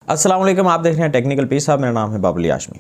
अस्सलाम वालेकुम, आप देख रहे हैं टेक्निकल पीस। साहब, मेरा नाम है बाबुल आशमी।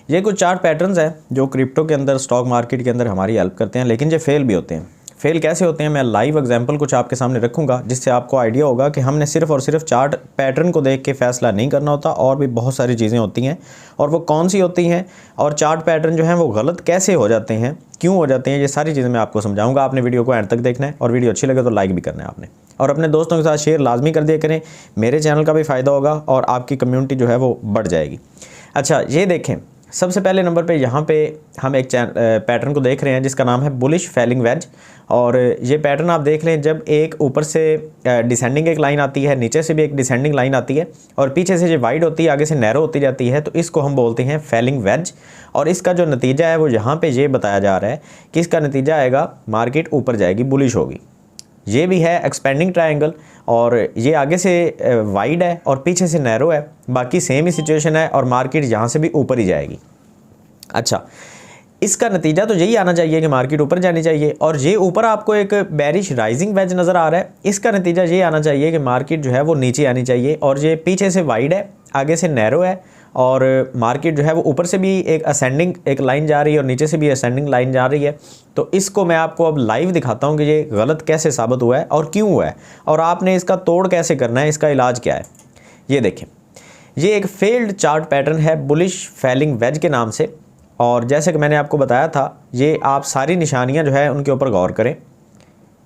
ये कुछ चार्ट पैटर्न्स हैं जो क्रिप्टो के अंदर, स्टॉक मार्केट के अंदर हमारी हेल्प करते हैं, लेकिन ये फेल भी होते हैं। फेल कैसे होते हैं, मैं लाइव एग्जांपल कुछ आपके सामने रखूंगा, जिससे आपको आइडिया होगा कि हमने सिर्फ और सिर्फ चार्ट पैटर्न को देख के फैसला नहीं करना होता, और भी बहुत सारी चीज़ें होती हैं। और वो कौन सी होती हैं, और चार्ट पैटर्न जो हैं वो गलत कैसे हो जाते हैं, क्यों हो जाते हैं, ये सारी चीज़ें मैं आपको समझाऊंगा। आपने वीडियो को एंड तक देखना है, और वीडियो अच्छी लगे तो लाइक भी करना है आपने, और अपने दोस्तों के साथ शेयर लाजमी कर दिया करें। मेरे चैनल का भी फ़ायदा होगा और आपकी कम्युनिटी जो है वो बढ़ जाएगी। अच्छा, ये देखें, सबसे पहले नंबर पे यहाँ पे हम एक पैटर्न को देख रहे हैं जिसका नाम है बुलिश फैलिंग वेज। और ये पैटर्न आप देख लें, जब एक ऊपर से डिसेंडिंग एक लाइन आती है, नीचे से भी एक डिसेंडिंग लाइन आती है, और पीछे से जो वाइड होती है आगे से नैरो होती जाती है, तो इसको हम बोलते हैं फैलिंग वेज। और इसका जो नतीजा है वो यहाँ पे ये बताया जा रहा है कि इसका नतीजा आएगा मार्केट ऊपर जाएगी, बुलिश होगी। ये भी है एक्सपेंडिंग ट्रायंगल, और ये आगे से वाइड है और पीछे से नैरो है। बाकी सेम ही सिचुएशन है, और मार्केट यहाँ से भी ऊपर ही जाएगी। अच्छा, इसका नतीजा तो यही आना चाहिए कि मार्केट ऊपर जानी चाहिए। और ये ऊपर आपको एक बेरिश राइजिंग वेज नज़र आ रहा है, इसका नतीजा ये आना चाहिए कि मार्केट जो है वो नीचे आनी चाहिए। और ये पीछे से वाइड है, आगे से नैरो है, और मार्केट जो है वो ऊपर से भी एक असेंडिंग एक लाइन जा रही है और नीचे से भी असेंडिंग लाइन जा रही है। तो इसको मैं आपको अब लाइव दिखाता हूँ कि ये गलत कैसे साबित हुआ है और क्यों हुआ है, और आपने इसका तोड़ कैसे करना है, इसका इलाज क्या है। ये देखें, ये एक फेल्ड चार्ट पैटर्न है बुलिश फैलिंग वेज के नाम से। और जैसे कि मैंने आपको बताया था, ये आप सारी निशानियाँ जो है उनके ऊपर गौर करें।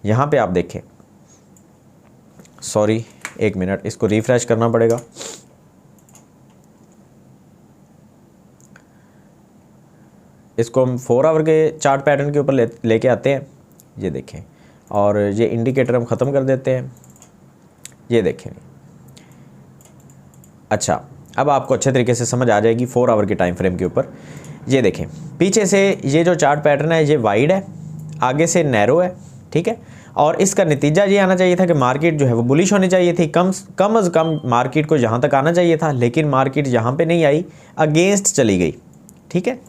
यहाँ पर आप देखें, सॉरी एक मिनट, इसको रिफ्रेश करना पड़ेगा। इसको हम 4 आवर के चार्ट पैटर्न के ऊपर लेके आते हैं। ये देखें, और ये इंडिकेटर हम ख़त्म कर देते हैं। ये देखें, अच्छा, अब आपको अच्छे तरीके से समझ आ जाएगी 4 आवर के टाइम फ्रेम के ऊपर। ये देखें, पीछे से ये जो चार्ट पैटर्न है ये वाइड है, आगे से नैरो है, ठीक है। और इसका नतीजा ये आना चाहिए था कि मार्केट जो है वो बुलिश होनी चाहिए थी, कम अज़ कम मार्केट को यहाँ तक आना चाहिए था, लेकिन मार्केट यहाँ पे नहीं आई, अगेंस्ट चली गई, ठीक है।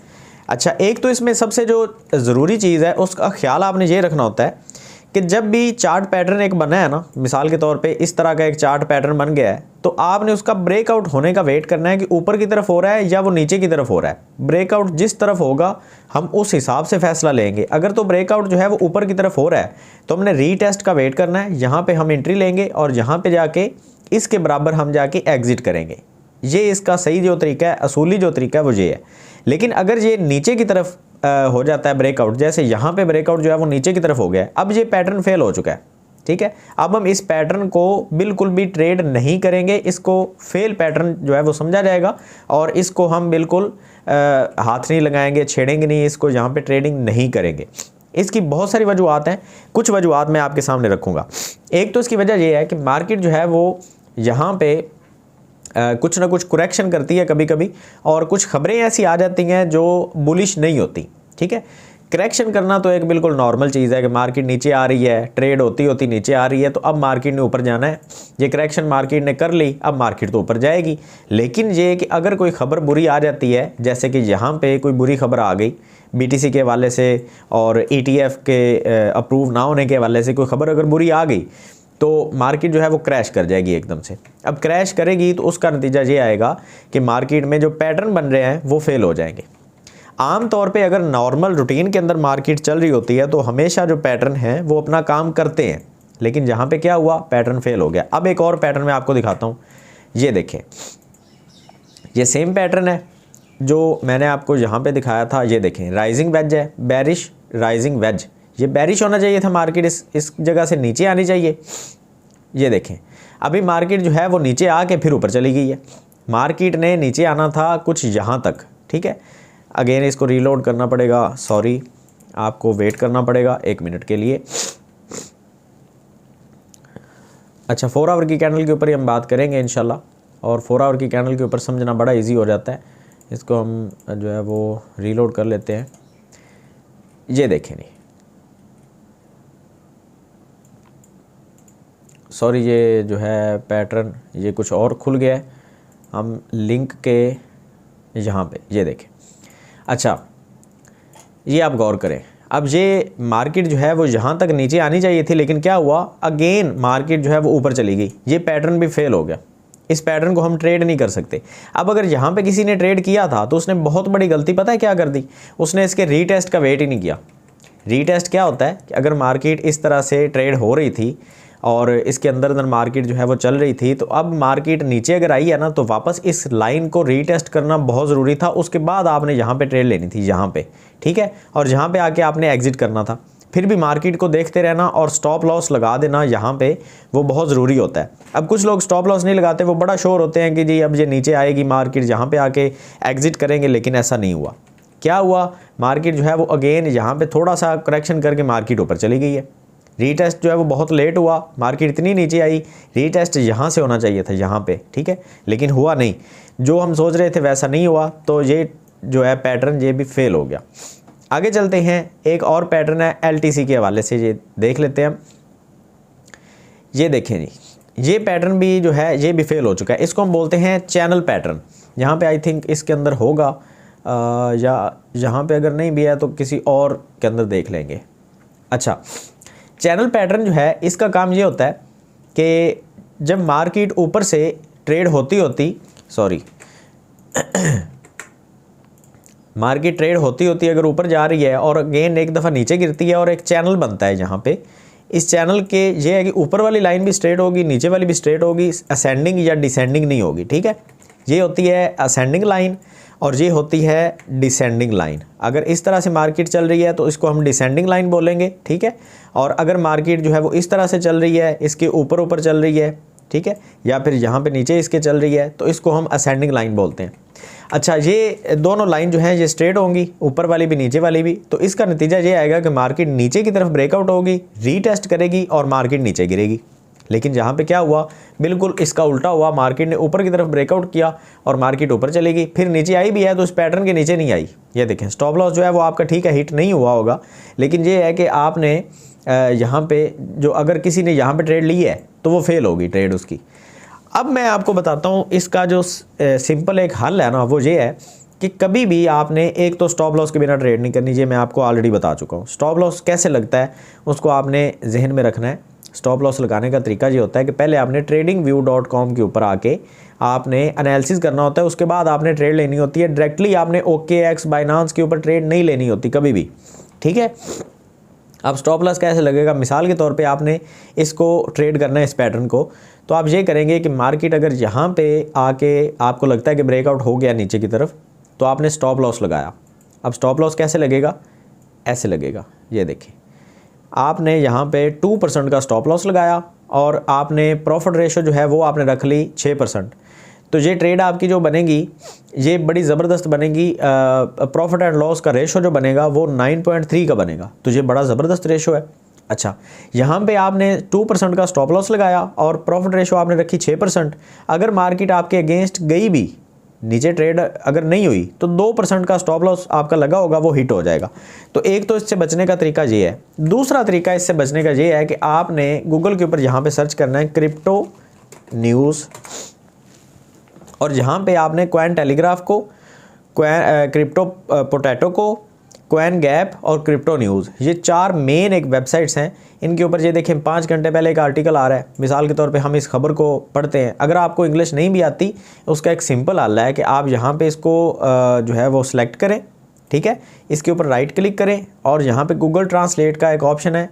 अच्छा, एक तो इसमें सबसे जो ज़रूरी चीज़ है उसका ख्याल आपने ये रखना होता है कि जब भी चार्ट पैटर्न एक बना है ना, मिसाल के तौर पे इस तरह का एक चार्ट पैटर्न बन गया है, तो आपने उसका ब्रेकआउट होने का वेट करना है कि ऊपर की तरफ हो रहा है या वो नीचे की तरफ हो रहा है। ब्रेकआउट जिस तरफ होगा हम उस हिसाब से फैसला लेंगे। अगर तो ब्रेकआउट जो है वो ऊपर की तरफ हो रहा है तो हमने रीटेस्ट का वेट करना है, यहाँ पर हम एंट्री लेंगे और यहाँ पर जाके इसके बराबर हम जाके एग्ज़िट करेंगे। ये इसका सही जो तरीका है, असूली जो तरीका है वो ये है। लेकिन अगर ये नीचे की तरफ हो जाता है ब्रेकआउट, जैसे यहाँ पे ब्रेकआउट जो है वो नीचे की तरफ हो गया है, अब ये पैटर्न फेल हो चुका है, ठीक है। अब हम इस पैटर्न को बिल्कुल भी ट्रेड नहीं करेंगे, इसको फेल पैटर्न जो है वो समझा जाएगा, और इसको हम बिल्कुल हाथ नहीं लगाएंगे, छेड़ेंगे नहीं इसको, यहाँ पे ट्रेडिंग नहीं करेंगे। इसकी बहुत सारी वजूहत हैं, कुछ वजूहत मैं आपके सामने रखूँगा। एक तो इसकी वजह यह है कि मार्केट जो है वो यहाँ पर कुछ ना कुछ करेक्शन करती है कभी कभी, और कुछ खबरें ऐसी आ जाती हैं जो बुलिश नहीं होती, ठीक है। करेक्शन करना तो एक बिल्कुल नॉर्मल चीज़ है कि मार्केट नीचे आ रही है, ट्रेड होती होती नीचे आ रही है, तो अब मार्केट ने ऊपर जाना है। ये करेक्शन मार्केट ने कर ली, अब मार्केट तो ऊपर जाएगी। लेकिन ये कि अगर कोई खबर बुरी आ जाती है, जैसे कि यहाँ पे कोई बुरी खबर आ गई BTC के हवाले से और ETF के अप्रूव ना होने के हवाले से कोई खबर अगर बुरी आ गई, तो मार्केट जो है वो क्रैश कर जाएगी एकदम से। अब क्रैश करेगी तो उसका नतीजा ये आएगा कि मार्केट में जो पैटर्न बन रहे हैं वो फेल हो जाएंगे। आम तौर पे अगर नॉर्मल रूटीन के अंदर मार्केट चल रही होती है तो हमेशा जो पैटर्न है वो अपना काम करते हैं, लेकिन यहाँ पे क्या हुआ, पैटर्न फेल हो गया। अब एक और पैटर्न मैं आपको दिखाता हूँ। ये देखें, ये सेम पैटर्न है जो मैंने आपको यहाँ पे दिखाया था। ये देखें, राइजिंग वेज है, बेरिश राइजिंग वेज। ये बेरिश होना चाहिए था, मार्केट इस जगह से नीचे आनी चाहिए। ये देखें, अभी मार्केट जो है वो नीचे आके फिर ऊपर चली गई है। मार्केट ने नीचे आना था कुछ यहाँ तक, ठीक है। अगेन इसको रीलोड करना पड़ेगा, सॉरी, आपको वेट करना पड़ेगा 1 मिनट के लिए। अच्छा, 4 आवर की कैंडल के ऊपर ही हम बात करेंगे इंशाल्लाह, और 4 आवर की कैंडल के ऊपर समझना बड़ा इजी हो जाता है। इसको हम जो है वो रीलोड कर लेते हैं। ये देखें, नहीं सॉरी, ये जो है पैटर्न ये कुछ और खुल गया है, हम लिंक के यहाँ पे ये देखें। अच्छा, ये आप गौर करें, अब ये मार्केट जो है वो यहाँ तक नीचे आनी चाहिए थी, लेकिन क्या हुआ, अगेन मार्केट जो है वो ऊपर चली गई। ये पैटर्न भी फेल हो गया, इस पैटर्न को हम ट्रेड नहीं कर सकते। अब अगर यहाँ पे किसी ने ट्रेड किया था तो उसने बहुत बड़ी गलती पता है क्या कर दी, उसने इसके रीटेस्ट का वेट ही नहीं किया। रीटेस्ट क्या होता है कि अगर मार्केट इस तरह से ट्रेड हो रही थी और इसके अंदर अंदर मार्केट जो है वो चल रही थी, तो अब मार्केट नीचे अगर आई है ना तो वापस इस लाइन को रीटेस्ट करना बहुत ज़रूरी था। उसके बाद आपने यहाँ पे ट्रेड लेनी थी यहाँ पे, ठीक है, और यहाँ पे आके आपने एग्जिट करना था। फिर भी मार्केट को देखते रहना और स्टॉप लॉस लगा देना यहाँ पे, वो बहुत ज़रूरी होता है। अब कुछ लोग स्टॉप लॉस नहीं लगाते, वो बड़ा श्योर होते हैं कि जी अब ये नीचे आएगी मार्केट, यहाँ पे आके एग्जिट करेंगे, लेकिन ऐसा नहीं हुआ। क्या हुआ, मार्केट जो है वो अगेन यहाँ पे थोड़ा सा करेक्शन करके मार्केट ऊपर चली गई है। रीटेस्ट जो है वो बहुत लेट हुआ, मार्केट इतनी नीचे आई, रीटेस्ट यहाँ से होना चाहिए था यहाँ पे, ठीक है, लेकिन हुआ नहीं। जो हम सोच रहे थे वैसा नहीं हुआ, तो ये जो है पैटर्न ये भी फेल हो गया। आगे चलते हैं, एक और पैटर्न है LTC के हवाले से, ये देख लेते हैं। ये देखें जी, ये पैटर्न भी जो है ये भी फेल हो चुका है। इसको हम बोलते हैं चैनल पैटर्न। यहाँ पे आई थिंक इसके अंदर होगा या यहाँ पे अगर नहीं भी है तो किसी और के अंदर देख लेंगे। अच्छा, चैनल पैटर्न जो है इसका काम ये होता है कि जब मार्केट ऊपर से ट्रेड होती मार्केट ट्रेड होती अगर ऊपर जा रही है और अगेन एक दफ़ा नीचे गिरती है और एक चैनल बनता है यहाँ पे, इस चैनल के ये है कि ऊपर वाली लाइन भी स्ट्रेट होगी, नीचे वाली भी स्ट्रेट होगी, असेंडिंग या डिसेंडिंग नहीं होगी, ठीक है। ये होती है असेंडिंग लाइन और ये होती है डिसेंडिंग लाइन। अगर इस तरह से मार्केट चल रही है तो इसको हम डिसेंडिंग लाइन बोलेंगे, ठीक है। और अगर मार्केट जो है वो इस तरह से चल रही है, इसके ऊपर चल रही है, ठीक है, या फिर यहाँ पे नीचे इसके चल रही है, तो इसको हम असेंडिंग लाइन बोलते हैं। अच्छा, ये दोनों लाइन जो है ये स्ट्रेट होंगी, ऊपर वाली भी नीचे वाली भी, तो इसका नतीजा ये आएगा कि मार्केट नीचे की तरफ ब्रेकआउट होगी, रीटेस्ट करेगी और मार्केट नीचे गिरेगी। लेकिन यहाँ पे क्या हुआ, बिल्कुल इसका उल्टा हुआ। मार्केट ने ऊपर की तरफ ब्रेकआउट किया और मार्केट ऊपर चलेगी, फिर नीचे आई भी है तो इस पैटर्न के नीचे नहीं आई। ये देखें, स्टॉप लॉस जो है वो आपका ठीक है हिट नहीं हुआ होगा, लेकिन ये है कि आपने यहाँ पे जो अगर किसी ने यहाँ पे ट्रेड ली है तो वो फेल होगी ट्रेड उसकी। अब मैं आपको बताता हूँ इसका जो सिंपल एक हल है ना, वो ये है कि कभी भी आपने एक तो स्टॉप लॉस के बिना ट्रेड नहीं करनी। ये मैं आपको ऑलरेडी बता चुका हूँ। स्टॉप लॉस कैसे लगता है उसको आपने जहन में रखना है। स्टॉप लॉस लगाने का तरीका ये होता है कि पहले आपने tradingview.com के ऊपर आके आपने एनालिसिस करना होता है, उसके बाद आपने ट्रेड लेनी होती है। डायरेक्टली आपने OKX बाइनांस के ऊपर ट्रेड नहीं लेनी होती कभी भी, ठीक है। अब स्टॉप लॉस कैसे लगेगा, मिसाल के तौर पे आपने इसको ट्रेड करना है इस पैटर्न को, तो आप ये करेंगे कि मार्केट अगर यहाँ पे आके आपको लगता है कि ब्रेकआउट हो गया नीचे की तरफ, तो आपने स्टॉप लॉस लगाया। अब स्टॉप लॉस कैसे लगेगा, ऐसे लगेगा। ये देखें, आपने यहाँ पे 2% का स्टॉप लॉस लगाया और आपने प्रॉफिट रेशो जो है वो आपने रख ली 6%। तो ये ट्रेड आपकी जो बनेगी ये बड़ी ज़बरदस्त बनेगी। प्रॉफिट एंड लॉस का रेशो जो बनेगा वो 9.3 का बनेगा, तो ये बड़ा ज़बरदस्त रेशो है। अच्छा, यहाँ पे आपने 2% का स्टॉप लॉस लगाया और प्रॉफिट रेशो आपने रखी 6%। अगर मार्केट आपके अगेंस्ट गई भी, नीचे ट्रेड अगर नहीं हुई, तो 2% का स्टॉप लॉस आपका लगा होगा वो हिट हो जाएगा। तो एक तो इससे बचने का तरीका ये है। दूसरा तरीका इससे बचने का ये है कि आपने गूगल के ऊपर यहाँ पे सर्च करना है क्रिप्टो न्यूज़, और यहाँ पे आपने कॉइन टेलीग्राफ को, क्रिप्टो पोटैटो को, कॉइन गैप और क्रिप्टो न्यूज़, ये 4 मेन एक वेबसाइट्स हैं। इनके ऊपर ये देखें 5 घंटे पहले एक आर्टिकल आ रहा है। मिसाल के तौर पे हम इस खबर को पढ़ते हैं। अगर आपको इंग्लिश नहीं भी आती, उसका एक सिंपल हल है कि आप यहाँ पे इसको जो है वो सिलेक्ट करें, ठीक है, इसके ऊपर राइट क्लिक करें और यहाँ पे गूगल ट्रांसलेट का एक ऑप्शन है,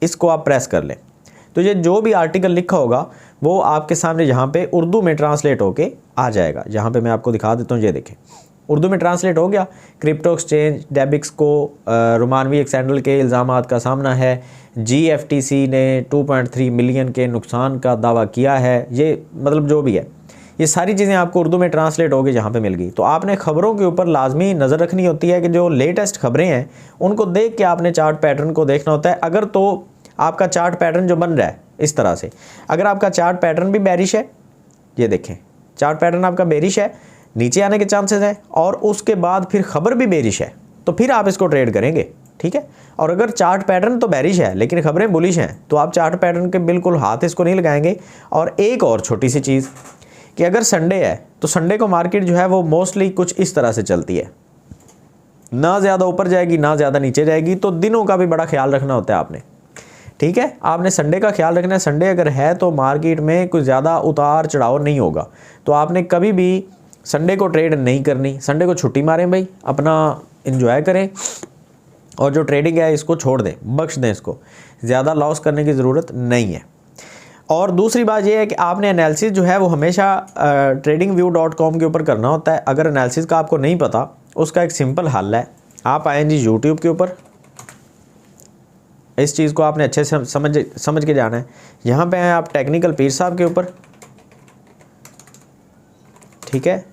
इसको आप प्रेस कर लें। तो ये जो भी आर्टिकल लिखा होगा वो आपके सामने यहाँ पे उर्दू में ट्रांसलेट होके आ जाएगा। यहाँ पे मैं आपको दिखा देता हूँ, ये देखें उर्दू में ट्रांसलेट हो गया। क्रिप्टो एक्सचेंज डेबिक्स को रोमानवी स्कैंडल के इल्ज़ामात का सामना है। GFTC ने 2.3 मिलियन के नुकसान का दावा किया है। ये मतलब जो भी है, ये सारी चीज़ें आपको उर्दू में ट्रांसलेट होकर यहाँ पे मिल गई। तो आपने ख़बरों के ऊपर लाजमी नज़र रखनी होती है कि जो लेटेस्ट खबरें हैं उनको देख के आपने चार्ट पैटर्न को देखना होता है। अगर तो आपका चार्ट पैटर्न जो बन रहा है इस तरह से, अगर आपका चार्ट पैटर्न भी बेरिश है, ये देखें चार्ट पैटर्न आपका बेरिश है, नीचे आने के चांसेस हैं, और उसके बाद फिर खबर भी बेरिश है, तो फिर आप इसको ट्रेड करेंगे, ठीक है। और अगर चार्ट पैटर्न तो बेरिश है लेकिन खबरें बुलिश हैं, तो आप चार्ट पैटर्न के बिल्कुल हाथ इसको नहीं लगाएंगे। और एक और छोटी सी चीज़ कि अगर संडे है तो संडे को मार्केट जो है वो मोस्टली कुछ इस तरह से चलती है, ना ज़्यादा ऊपर जाएगी ना ज़्यादा नीचे जाएगी। तो दिनों का भी बड़ा ख्याल रखना होता है आपने, ठीक है। आपने संडे का ख्याल रखना है, संडे अगर है तो मार्केट में कुछ ज़्यादा उतार चढ़ाव नहीं होगा, तो आपने कभी भी संडे को ट्रेड नहीं करनी। संडे को छुट्टी मारें भाई, अपना एंजॉय करें और जो ट्रेडिंग है इसको छोड़ दें, बख्श दें इसको, ज़्यादा लॉस करने की ज़रूरत नहीं है। और दूसरी बात ये है कि आपने एनालिसिस जो है वो हमेशा tradingview.com के ऊपर करना होता है। अगर एनालिसिस का आपको नहीं पता, उसका एक सिंपल हल है, आप आएँ जी यूट्यूब के ऊपर, इस चीज़ को आपने अच्छे से समझ के जाना है। यहाँ पे आए आप टेक्निकल पीर साहब के ऊपर, ठीक है,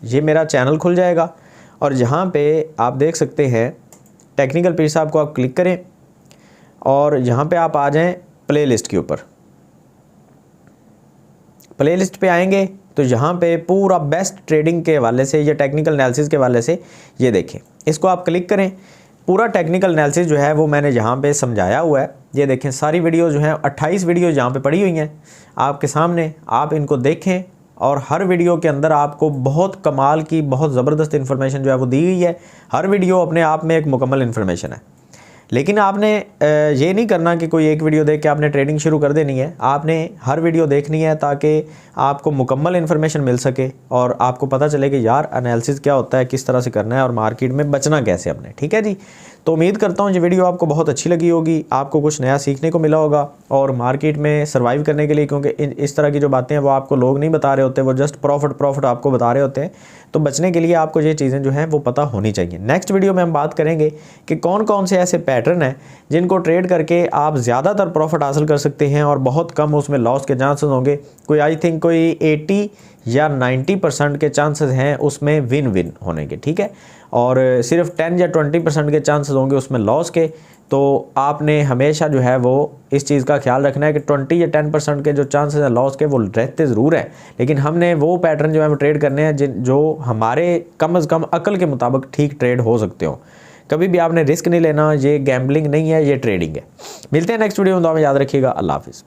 ये मेरा चैनल खुल जाएगा और यहाँ पे आप देख सकते हैं टेक्निकल पीर साहब को आप क्लिक करें और यहाँ पे आप आ जाएं प्लेलिस्ट के ऊपर। प्लेलिस्ट पे आएंगे तो यहाँ पे पूरा बेस्ट ट्रेडिंग के हवाले से, ये टेक्निकल एनालिसिस के हवाले से, ये देखें, इसको आप क्लिक करें। पूरा टेक्निकल एनालिसिस जो है वो मैंने यहाँ पे समझाया हुआ है। ये देखें सारी वीडियो जो है 28 वीडियो यहाँ पे पड़ी हुई हैं आपके सामने, आप इनको देखें और हर वीडियो के अंदर आपको बहुत कमाल की, बहुत ज़बरदस्त इन्फॉर्मेशन जो है वो दी गई है। हर वीडियो अपने आप में एक मुकम्मल इन्फॉर्मेशन है, लेकिन आपने ये नहीं करना कि कोई एक वीडियो देख के आपने ट्रेडिंग शुरू कर देनी है। आपने हर वीडियो देखनी है ताकि आपको मुकम्मल इन्फॉर्मेशन मिल सके और आपको पता चले कि यार एनालिसिस क्या होता है, किस तरह से करना है और मार्केट में बचना कैसे हमने। ठीक है जी, तो उम्मीद करता हूँ ये वीडियो आपको बहुत अच्छी लगी होगी, आपको कुछ नया सीखने को मिला होगा और मार्केट में सर्वाइव करने के लिए, क्योंकि इस तरह की जो बातें हैं वो आपको लोग नहीं बता रहे होते, वो जस्ट प्रॉफिट आपको बता रहे होते हैं। तो बचने के लिए आपको ये चीज़ें जो हैं वो पता होनी चाहिए। नेक्स्ट वीडियो में हम बात करेंगे कि कौन कौन से ऐसे पैटर्न हैं जिनको ट्रेड करके आप ज़्यादातर प्रॉफिट हासिल कर सकते हैं और बहुत कम उसमें लॉस के चांसेस होंगे। कोई आई थिंक कोई 80 या 90% के चांसेस हैं उसमें विन होने के, ठीक है, और सिर्फ 10 या 20% के चांसेस होंगे उसमें लॉस के। तो आपने हमेशा जो है वो इस चीज़ का ख्याल रखना है कि 20 या 10% के जो चांसेस हैं लॉस के वो रहते ज़रूर हैं, लेकिन हमने वो पैटर्न जो है वो ट्रेड करने हैं जो हमारे कम से कम अकल के मुताबिक ठीक ट्रेड हो सकते हो। कभी भी आपने रिस्क नहीं लेना, ये गैम्बलिंग नहीं है, ये ट्रेडिंग है। मिलते हैं नेक्स्ट वीडियो में, याद रखिएगा। अल्लाह हाफिज़।